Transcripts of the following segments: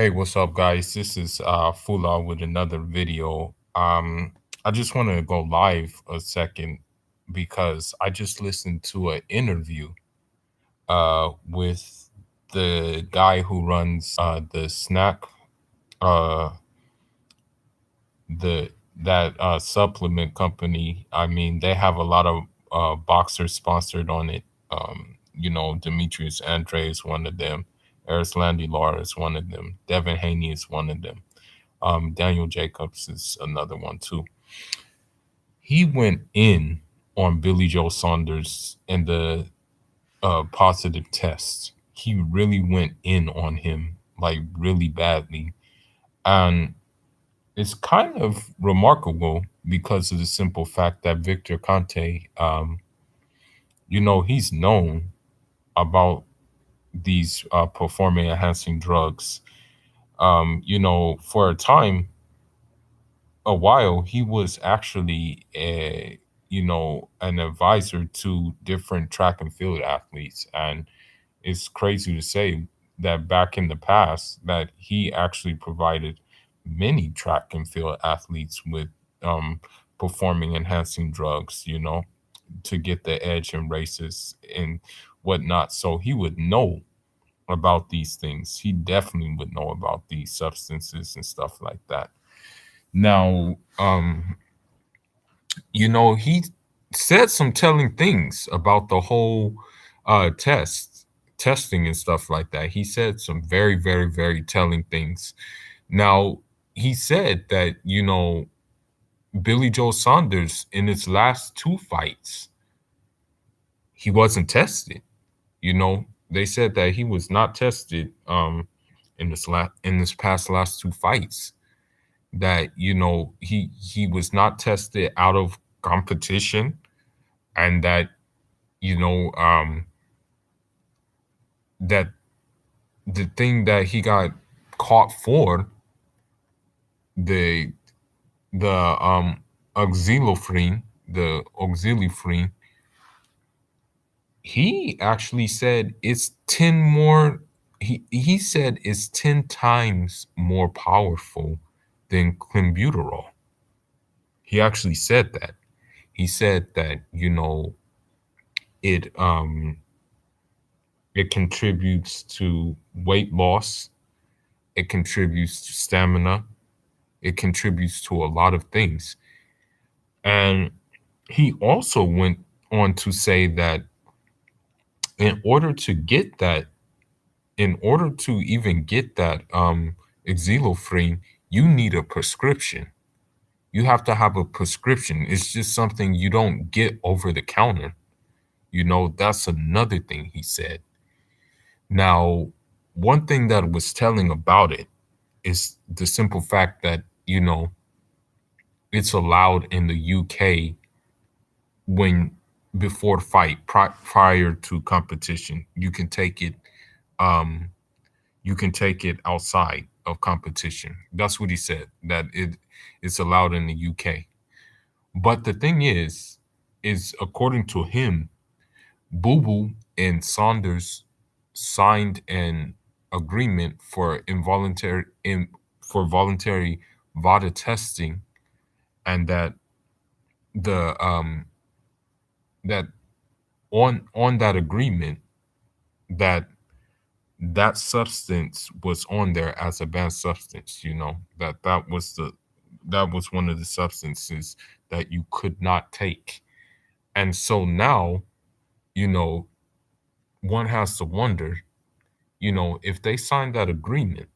Hey, what's up, guys? This is Fula with another video. I just want to go live a second because I just listened to an interview with the guy who runs the snack uh, the that supplement company. I mean, they have a lot of boxers sponsored on it. Demetrius Andre is one of them. Eris Lar is one of them. Devin Haney is one of them. Daniel Jacobs is another one too. He went in on Billy Joe Saunders and the positive test. He really went in on him, like really badly. And it's kind of remarkable because of the simple fact that Victor Conte, he's known about these performing enhancing drugs. For a while, he was actually an advisor to different track and field athletes. And it's crazy to say that back in the past that he actually provided many track and field athletes with um, performing enhancing drugs, to get the edge in races and whatnot. So he would know about these things. He definitely would know about these substances and stuff like that. Now, he said some telling things about the whole testing and stuff like that. He said some very, very, very telling things. Now, he said that, Billy Joe Saunders in his last two fights, he wasn't tested. They said that he was not tested in this past last two fights. That he was not tested out of competition, and that you know that the thing that he got caught for, the auxiliofrene, he actually said it's 10 more. He said it's 10 times more powerful than clenbuterol. He actually said that. He said that it it contributes to weight loss, it contributes to stamina, it contributes to a lot of things. And he also went on to say that in order to get that, in order to even get that xylophrene, you need a prescription. You have to have a prescription. It's just something you don't get over the counter. That's another thing he said. Now, one thing that was telling about it is the simple fact that, it's allowed in the UK when before fight, prior to competition. Um, you can take it outside of competition. That's what he said, that it's allowed in the UK. But the thing is according to him, Boo Boo and Saunders signed an agreement for voluntary VADA testing, and the that on that agreement, that substance was on there as a banned substance. That was one of the substances that you could not take. And so now, you know one has to wonder, if they signed that agreement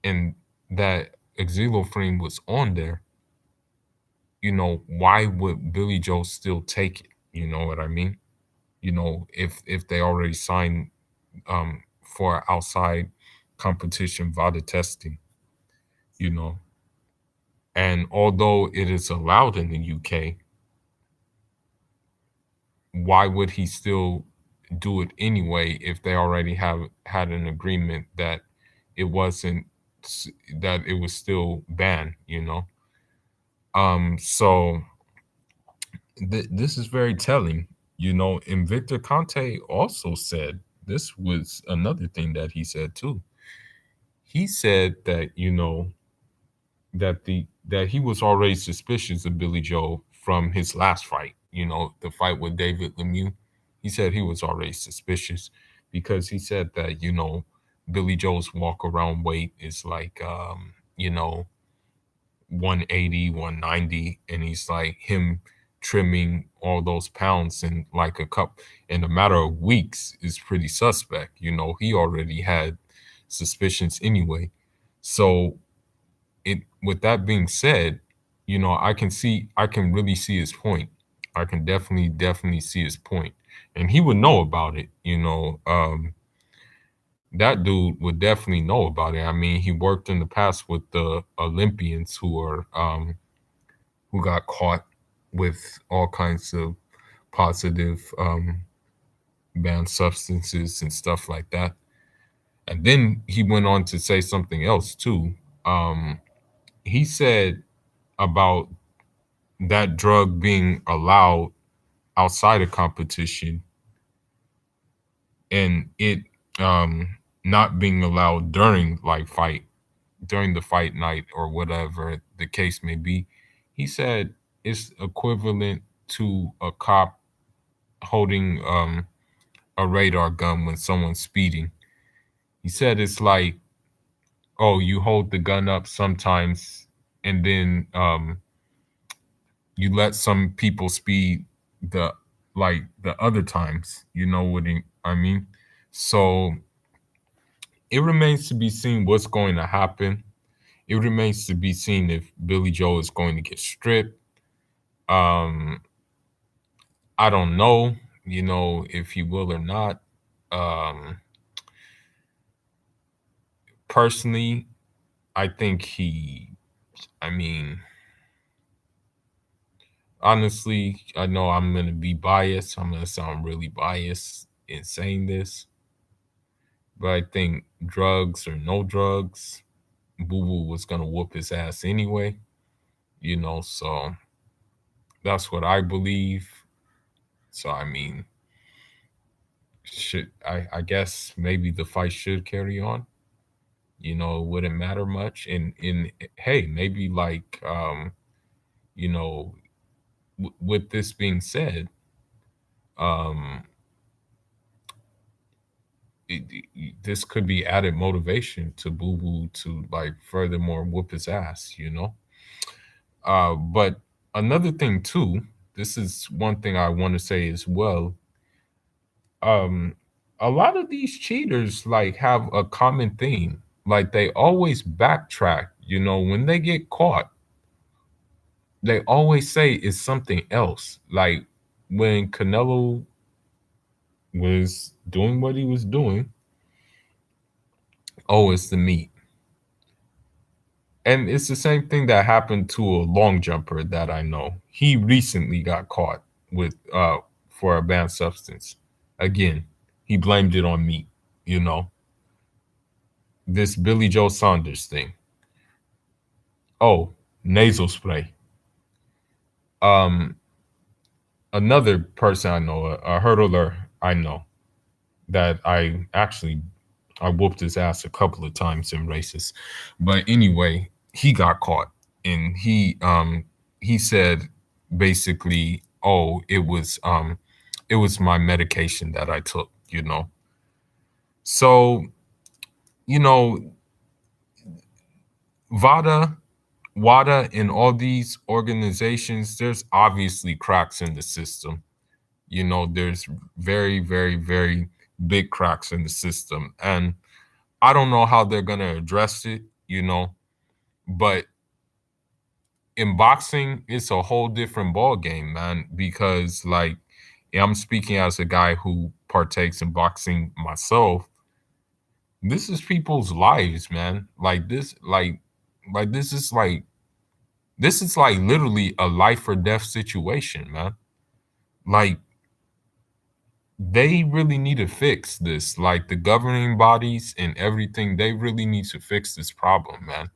and that xylophrene was on there, why would Billy Joe still take it? You know what I mean? If they already signed for outside competition VADA testing, you know. And although it is allowed in the UK, why would he still do it anyway if they already have had an agreement that it wasn't, that it was still banned, so this is very telling, and Victor Conte also said, this was another thing that he said too. he said that, that he was already suspicious of Billy Joe from his last fight, the fight with David Lemieux. He said he was already suspicious because he said that, Billy Joe's walk around weight is like 180, 190, and he's like him trimming all those pounds in like in a matter of weeks is pretty suspect. He already had suspicions anyway. So it with that being said, I can really see his point. I can definitely see his point. And he would know about it, that dude would definitely know about it. I mean, he worked in the past with the Olympians who got caught with all kinds of positive banned substances and stuff like that. And then he went on to say something else too. He said about that drug being allowed outside of competition and it not being allowed during the fight night or whatever the case may be. He said it's equivalent to a cop holding a radar gun when someone's speeding. He said it's like, oh, you hold the gun up sometimes and then you let some people speed the the other times. You know what I mean? So it remains to be seen what's going to happen. It remains to be seen if Billy Joe is going to get stripped. Um, I don't know, if he will or not. Um, Personally, I think I mean, honestly, I know I'm going to be biased. I'm going to sound really biased in saying this, but I think drugs or no drugs, Boo Boo was going to whoop his ass anyway, so that's what I believe. So, I mean, I guess maybe the fight should carry on. It wouldn't matter much. And hey, maybe like you know, with this being said, um, this could be added motivation to Boo Boo to like furthermore whoop his ass. But another thing too, this is one thing I want to say as well. Um, a lot of these cheaters like have a common theme. Like they always backtrack. When they get caught, they always say it's something else. Like when Canelo was doing what he was doing, oh, it's the meat. And it's the same thing that happened to a long jumper that I know. He recently got caught with for a banned substance. Again, he blamed it on meat, you know. This Billy Joe Saunders thing. Oh, nasal spray. Um, Another person I know, a hurdler I know, that I whooped his ass a couple of times in races. But anyway, he got caught and he said basically, oh, it was my medication that I took. So, you know, VADA, WADA and all these organizations, there's obviously cracks in the system. There's very, very, very big cracks in the system. And I don't know how they're gonna address it, but in boxing, it's a whole different ball game, man. Because I'm speaking as a guy who partakes in boxing myself. This is people's lives, man. Like this is like literally a life or death situation, man. Like they really need to fix this. Like the governing bodies and everything, they really need to fix this problem, man.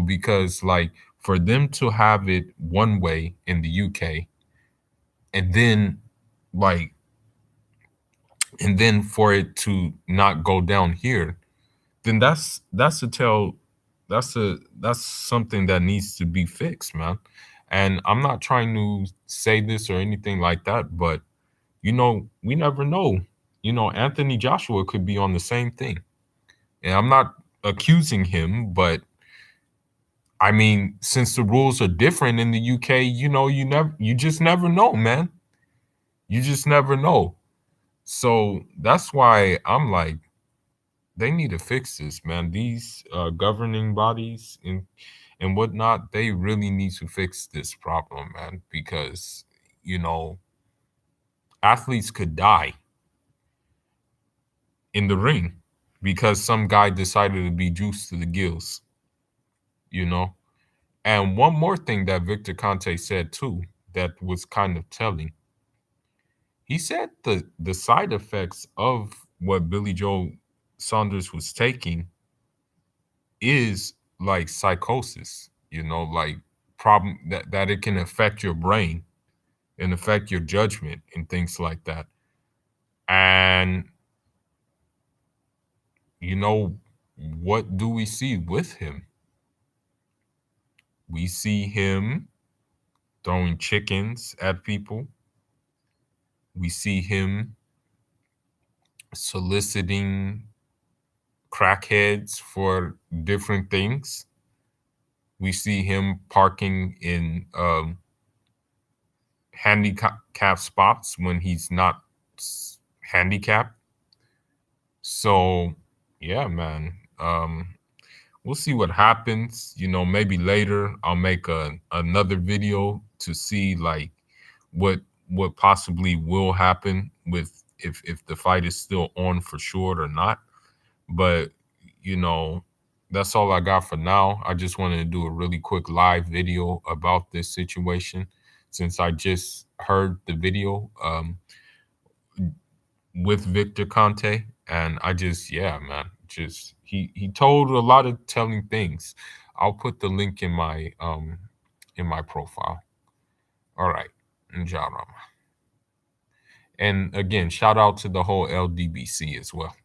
Because like for them to have it one way in the UK and then like and then for it to not go down here, then that's something that needs to be fixed, man. And I'm not trying to say this or anything like that, but we never know. Anthony Joshua could be on the same thing. And I'm not accusing him, but I mean, since the rules are different in the UK, you just never know, man. You just never know. So that's why I'm like, they need to fix this, man. These governing bodies and whatnot, they really need to fix this problem, man, because you know athletes could die in the ring because some guy decided to be juiced to the gills, you know. And one more thing that Victor Conte said too, that was kind of telling. He said the side effects of what Billy Joe Saunders was taking is like psychosis, like problem that it can affect your brain and affect your judgment and things like that. And what do we see with him? We see him throwing chickens at people. We see him soliciting crackheads for different things. We see him parking in handicap spots when he's not handicapped. So, yeah, man. We'll see what happens. Maybe later I'll make another video to see like what possibly will happen with if the fight is still on for sure or not. But you know, that's all I got for now. I just wanted to do a really quick live video about this situation since I just heard the video with Victor Conte, and I just yeah, man, just he told a lot of telling things. I'll put the link in my profile. All right, Njara. And again, shout out to the whole LDBC as well.